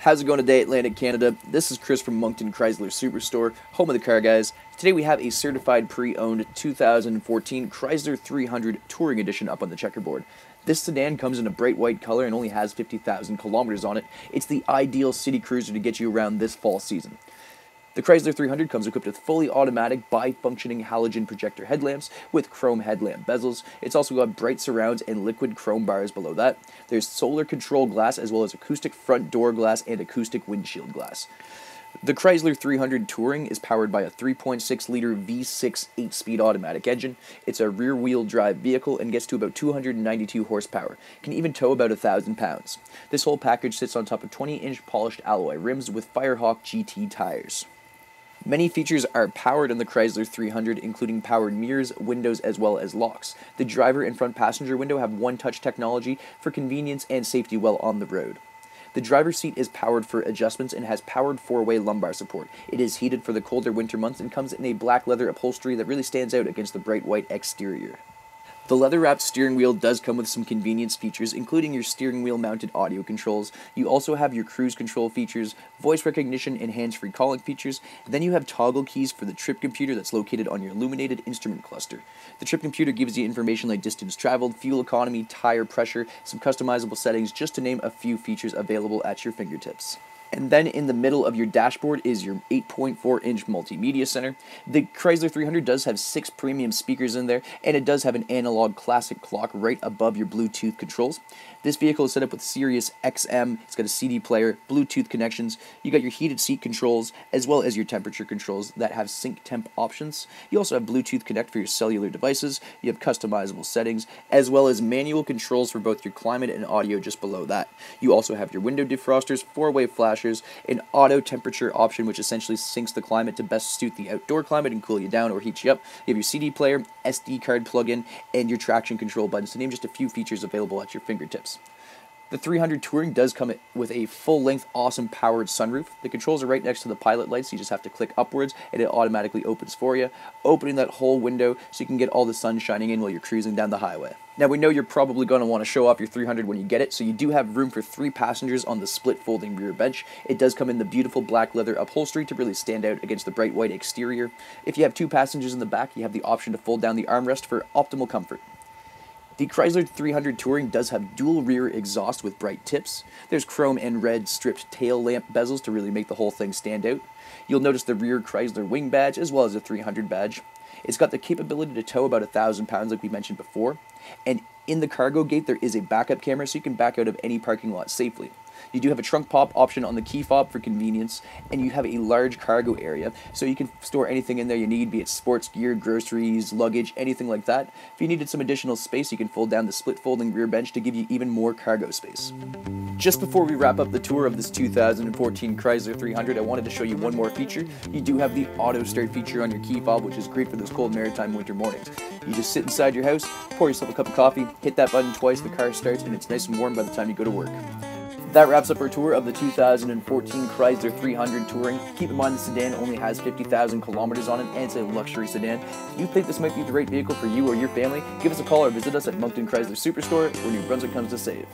How's it going today, Atlantic Canada? This is Chris from Moncton Chrysler Superstore, home of the car guys. Today we have a certified pre-owned 2014 Chrysler 300 Touring Edition up on the checkerboard. This sedan comes in a bright white color and only has 50,000 kilometers on it. It's the ideal city cruiser to get you around this fall season. The Chrysler 300 comes equipped with fully automatic bi-functioning halogen projector headlamps with chrome headlamp bezels. It's also got bright surrounds and liquid chrome bars below that. There's solar control glass as well as acoustic front door glass and acoustic windshield glass. The Chrysler 300 Touring is powered by a 3.6-liter V6 8-speed automatic engine. It's a rear-wheel drive vehicle and gets to about 292 horsepower. Can even tow about 1,000 pounds. This whole package sits on top of 20-inch polished alloy rims with Firehawk GT tires. Many features are powered in the Chrysler 300, including powered mirrors, windows, as well as locks. The driver and front passenger window have one-touch technology for convenience and safety while on the road. The driver's seat is powered for adjustments and has powered four-way lumbar support. It is heated for the colder winter months and comes in a black leather upholstery that really stands out against the bright white exterior. The leather-wrapped steering wheel does come with some convenience features, including your steering wheel mounted audio controls. You also have your cruise control features, voice recognition and hands-free calling features. Then you have toggle keys for the trip computer that's located on your illuminated instrument cluster. The trip computer gives you information like distance traveled, fuel economy, tire pressure, some customizable settings, just to name a few features available at your fingertips. And then in the middle of your dashboard is your 8.4-inch Multimedia Center. The Chrysler 300 does have 6 premium speakers in there, and it does have an analog classic clock right above your Bluetooth controls. This vehicle is set up with Sirius XM, it's got a CD player, Bluetooth connections, you got your heated seat controls, as well as your temperature controls that have sync temp options. You also have Bluetooth Connect for your cellular devices, you have customizable settings, as well as manual controls for both your climate and audio just below that. You also have your window defrosters, 4-way flashers, an auto temperature option which essentially syncs the climate to best suit the outdoor climate and cool you down or heat you up. You have your CD player, SD card plug-in, and your traction control buttons, to name just a few features available at your fingertips. The 300 Touring does come with a full-length, awesome powered sunroof. The controls are right next to the pilot lights, so you just have to click upwards and it automatically opens for you, opening that whole window so you can get all the sun shining in while you're cruising down the highway. Now we know you're probably going to want to show off your 300 when you get it, so you do have room for 3 passengers on the split folding rear bench. It does come in the beautiful black leather upholstery to really stand out against the bright white exterior. If you have 2 passengers in the back, you have the option to fold down the armrest for optimal comfort. The Chrysler 300 Touring does have dual rear exhaust with bright tips. There's chrome and red stripped tail lamp bezels to really make the whole thing stand out. You'll notice the rear Chrysler wing badge as well as the 300 badge. It's got the capability to tow about 1,000 pounds like we mentioned before. And in the cargo gate there is a backup camera so you can back out of any parking lot safely. You do have a trunk pop option on the key fob for convenience, and you have a large cargo area, so you can store anything in there you need, be it sports gear, groceries, luggage, anything like that. If you needed some additional space, you can fold down the split folding rear bench to give you even more cargo space. Just before we wrap up the tour of this 2014 Chrysler 300, I wanted to show you one more feature. You do have the auto start feature on your key fob, which is great for those cold maritime winter mornings. You just sit inside your house, pour yourself a cup of coffee, hit that button twice, the car starts, and it's nice and warm by the time you go to work. That wraps up our tour of the 2014 Chrysler 300 Touring. Keep in mind the sedan only has 50,000 kilometers on it, and it's a luxury sedan. If you think this might be the right vehicle for you or your family, give us a call or visit us at Moncton Chrysler Superstore, where New Brunswick comes to save.